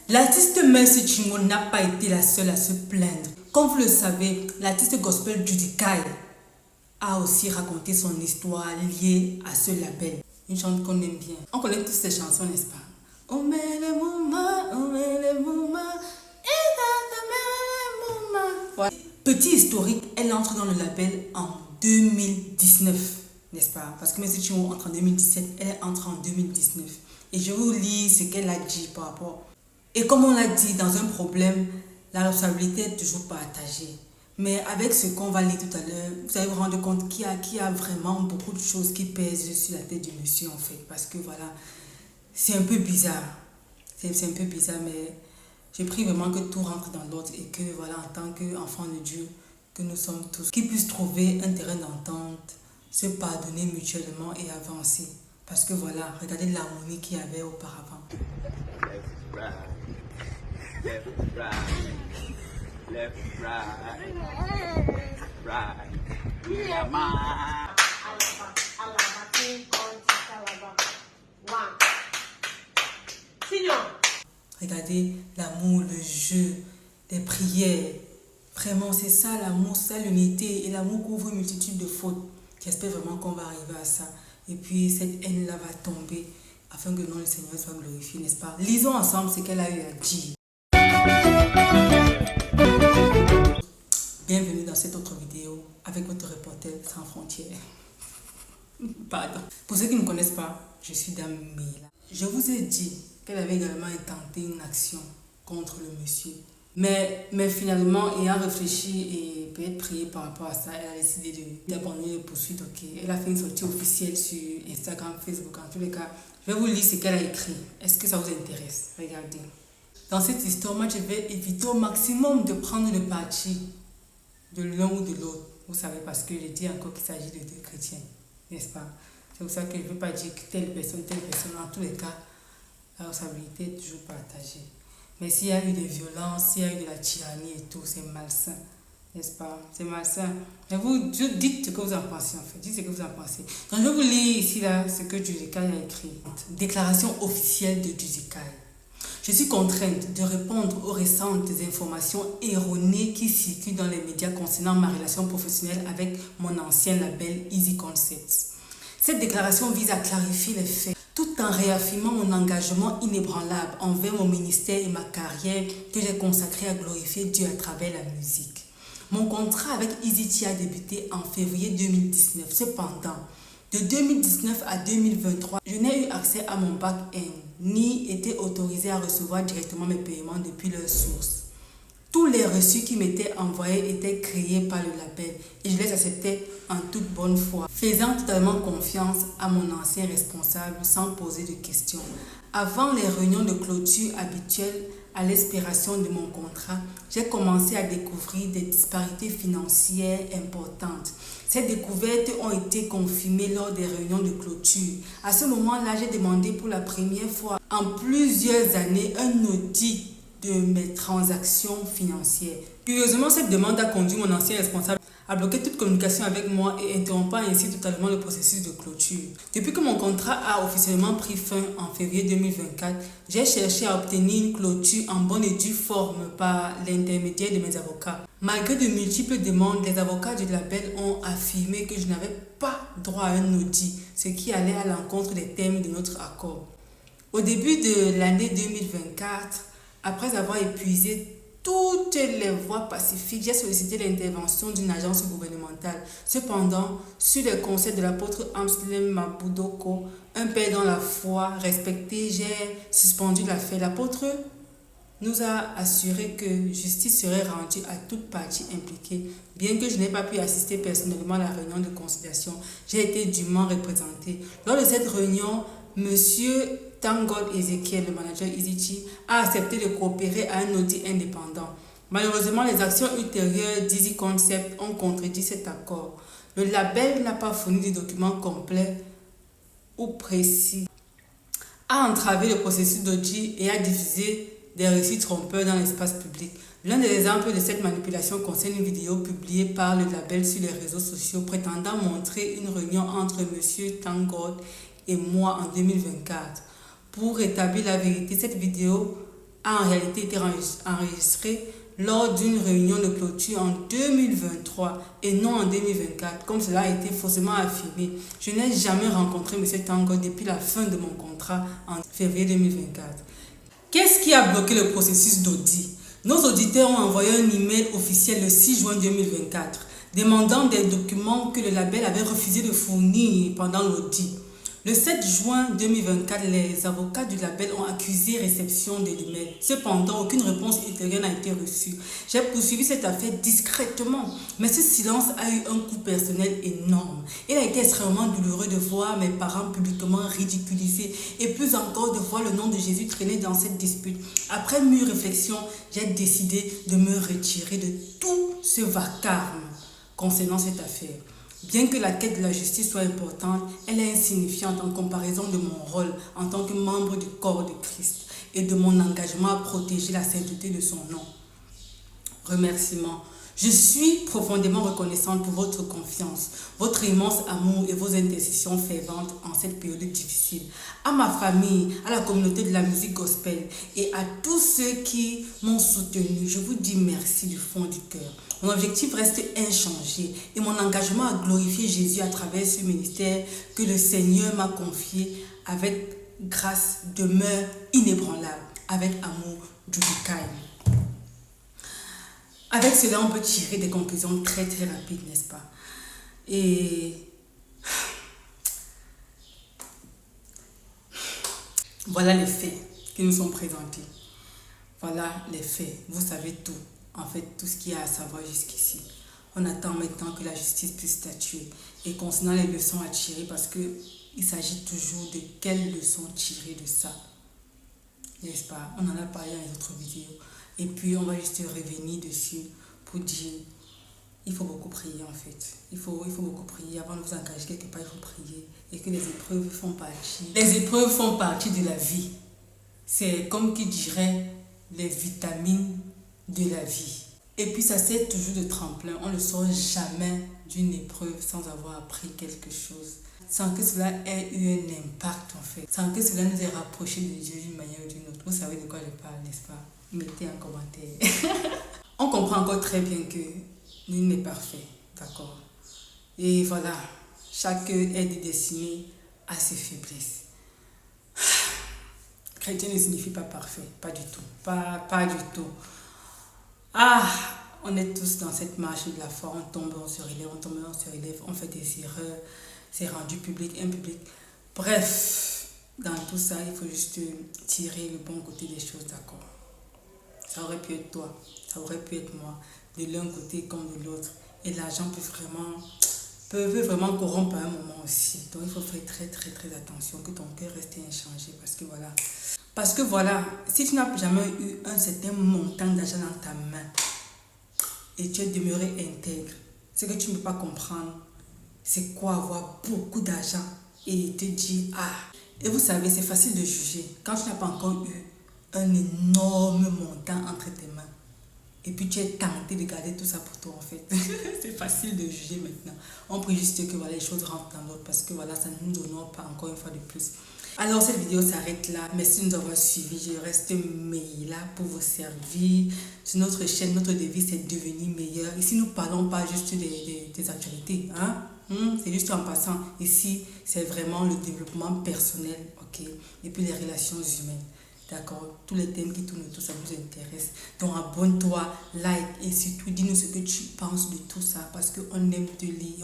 L'artiste Mercy Chinwo n'a pas été la seule à se plaindre. Comme vous le savez, l'artiste gospel Judy Kai a aussi raconté son histoire liée à ce label. Une chanson qu'on aime bien. On connaît toutes ces chansons, n'est-ce pas? Voilà. Petit historique, elle entre dans le label en 2019, n'est-ce pas? Parce que Mercy Chinwo entre en 2017, elle entre en 2019. Et je vous lis ce qu'elle a dit par rapport. Et comme on l'a dit, dans un problème, la responsabilité est toujours partagée. Mais avec ce qu'on va lire tout à l'heure, vous allez vous rendre compte qu'il y a vraiment beaucoup de choses qui pèsent sur la tête du monsieur en fait. Parce que voilà, c'est un peu bizarre. C'est un peu bizarre, mais j'ai pris vraiment que tout rentre dans l'ordre et que voilà, en tant qu'enfants de Dieu, que nous sommes tous, qu'ils puissent trouver un terrain d'entente, se pardonner mutuellement et avancer. Parce que voilà, regardez l'harmonie qu'il y avait auparavant. Left, right. Regardez l'amour, le jeu, les prières. Vraiment, c'est ça l'amour, c'est l'unité. Et l'amour couvre une multitude de fautes. J'espère vraiment qu'on va arriver à ça. Et puis cette haine-là va tomber afin que le nom du Seigneur soit glorifié, n'est-ce pas? Lisons ensemble ce qu'elle a eu à dire. Bienvenue dans cette autre vidéo avec votre reporter sans frontières. Pardon. Pour ceux qui ne me connaissent pas, je suis Dame Mila. Je vous ai dit qu'elle avait également intenté une action contre le monsieur. Mais finalement, ayant réfléchi et peut-être prié par rapport à ça, elle a décidé d'abandonner les poursuites. Okay. Elle a fait une sortie officielle sur Instagram, Facebook. En tous les cas, je vais vous lire ce qu'elle a écrit. Est-ce que ça vous intéresse? Regardez. Dans cette histoire, moi, je vais éviter au maximum de prendre le parti de l'un ou de l'autre. Vous savez, parce que je dis encore qu'il s'agit de deux chrétiens, n'est-ce pas? C'est pour ça que je ne veux pas dire que telle personne. En tous les cas, la responsabilité est toujours partagée. Mais s'il y a eu des violences, s'il y a eu de la tyrannie et tout, c'est malsain, n'est-ce pas? C'est malsain. Mais vous dites ce que vous en pensez en fait. Dites ce que vous en pensez. Donc je vais vous lire ici là, ce que Judy Kai a écrit. Déclaration officielle de Judy Kai. Je suis contrainte de répondre aux récentes informations erronées qui circulent dans les médias concernant ma relation professionnelle avec mon ancien label Easy Concepts. Cette déclaration vise à clarifier les faits, tout en réaffirmant mon engagement inébranlable envers mon ministère et ma carrière que j'ai consacrée à glorifier Dieu à travers la musique. Mon contrat avec EasyT a débuté en février 2019. Cependant, de 2019 à 2023, je n'ai eu accès à mon back-end ni été autorisé à recevoir directement mes paiements depuis leur source. Tous les reçus qui m'étaient envoyés étaient créés par le label et je les acceptais en toute bonne foi, faisant totalement confiance à mon ancien responsable sans poser de questions. Avant les réunions de clôture habituelles à l'expiration de mon contrat, j'ai commencé à découvrir des disparités financières importantes. Ces découvertes ont été confirmées lors des réunions de clôture. À ce moment-là, j'ai demandé pour la première fois en plusieurs années un audit de mes transactions financières. Curieusement, cette demande a conduit mon ancien responsable à bloquer toute communication avec moi et interrompant ainsi totalement le processus de clôture. Depuis que mon contrat a officiellement pris fin en février 2024, j'ai cherché à obtenir une clôture en bonne et due forme par l'intermédiaire de mes avocats. Malgré de multiples demandes, les avocats du label ont affirmé que je n'avais pas droit à un audit, ce qui allait à l'encontre des termes de notre accord. Au début de l'année 2024, après avoir épuisé toutes les voies pacifiques, j'ai sollicité l'intervention d'une agence gouvernementale. Cependant, sur les conseils de l'apôtre Amslem Mabudoko, un père dans la foi respecté, j'ai suspendu l'affaire. L'apôtre nous a assuré que justice serait rendue à toute partie impliquée. Bien que je n'ai pas pu assister personnellement à la réunion de conciliation, j'ai été dûment représenté. Lors de cette réunion, Monsieur Tangod Ezekiel, le manager EasyT, a accepté de coopérer à un audit indépendant. Malheureusement, les actions ultérieures d'Easy Concept ont contredit cet accord. Le label n'a pas fourni de documents complets ou précis, a entravé le processus d'audit et a diffusé des récits trompeurs dans l'espace public. L'un des exemples de cette manipulation concerne une vidéo publiée par le label sur les réseaux sociaux prétendant montrer une réunion entre M. Tangod et moi en 2024. Pour rétablir la vérité, cette vidéo a en réalité été enregistré lors d'une réunion de clôture en 2023 et non en 2024, comme cela a été faussement affirmé. Je n'ai jamais rencontré M. Tango depuis la fin de mon contrat en février 2024. Qu'est-ce qui a bloqué le processus d'audit? Nos auditeurs ont envoyé un email officiel le 6 juin 2024 demandant des documents que le label avait refusé de fournir pendant l'audit. Le 7 juin 2024, les avocats du label ont accusé réception de l'email. Cependant, aucune réponse ultérieure n'a été reçue. J'ai poursuivi cette affaire discrètement, mais ce silence a eu un coût personnel énorme. Il a été extrêmement douloureux de voir mes parents publiquement ridiculisés et plus encore de voir le nom de Jésus traîner dans cette dispute. Après mûre réflexion, j'ai décidé de me retirer de tout ce vacarme concernant cette affaire. Bien que la quête de la justice soit importante, elle est insignifiante en comparaison de mon rôle en tant que membre du corps de Christ et de mon engagement à protéger la sainteté de son nom. Remerciements. Je suis profondément reconnaissante pour votre confiance, votre immense amour et vos intercessions ferventes en cette période difficile. À ma famille, à la communauté de la musique gospel et à tous ceux qui m'ont soutenu, je vous dis merci du fond du cœur. Mon objectif reste inchangé et mon engagement à glorifier Jésus à travers ce ministère que le Seigneur m'a confié avec grâce demeure inébranlable, avec amour, Judicaï. Avec cela, on peut tirer des conclusions très rapides, n'est-ce pas? Et voilà les faits qui nous sont présentés. Voilà les faits. Vous savez tout. En fait, tout ce qu'il y a à savoir jusqu'ici. On attend maintenant que la justice puisse statuer. Et concernant les leçons à tirer, parce qu'il s'agit toujours de quelles leçons tirer de ça. N'est-ce pas? On en a parlé dans les autres vidéos. Et puis, on va juste revenir dessus pour dire, il faut beaucoup prier en fait. Il faut beaucoup prier. Avant de vous engager quelque part, il faut prier. Et que les épreuves font partie. Les épreuves font partie de la vie. C'est comme qui dirait les vitamines de la vie. Et puis, ça sert toujours de tremplin. On ne sort jamais d'une épreuve sans avoir appris quelque chose. Sans que cela ait eu un impact en fait. Sans que cela nous ait rapprochés de Dieu d'une manière ou d'une autre. Vous savez de quoi je parle, n'est-ce pas? Mettez un commentaire. On comprend encore très bien que nul n'est parfait, d'accord? Et voilà, chaque est destiné à ses faiblesses. Chrétien ne signifie pas parfait, pas du tout, pas du tout. On est tous dans cette marche de la foi, on tombe, on se relève, on tombe, on se relève, on fait des erreurs, c'est rendu public, impublic. Bref, dans tout ça, il faut juste tirer le bon côté des choses, d'accord? Ça aurait pu être toi, ça aurait pu être moi, de l'un côté comme de l'autre. Et l'argent peut vraiment corrompre à un moment aussi. Donc il faut faire très attention, que ton cœur reste inchangé. Parce que voilà, si tu n'as jamais eu un certain montant d'argent dans ta main et tu es demeuré intègre, ce que tu ne peux pas comprendre, c'est quoi avoir beaucoup d'argent et te dire Et vous savez, c'est facile de juger quand tu n'as pas encore eu un énorme montant entre tes mains. Et puis tu es tenté de garder tout ça pour toi en fait. C'est facile de juger maintenant. On prie juste que voilà, les choses rentrent dans l'autre parce que voilà, ça ne nous donne pas encore une fois de plus. Alors cette vidéo s'arrête là. Merci de nous avoir suivis. Je reste là pour vous servir. Sur notre chaîne, notre devise c'est devenir meilleur. Ici nous parlons pas juste des actualités. C'est juste en passant. Ici c'est vraiment le développement personnel, ok? Et puis les relations humaines. D'accord, tous les thèmes qui tournent autour, ça vous intéresse. Donc abonne-toi, like et surtout dis-nous ce que tu penses de tout ça parce qu'on aime te lire.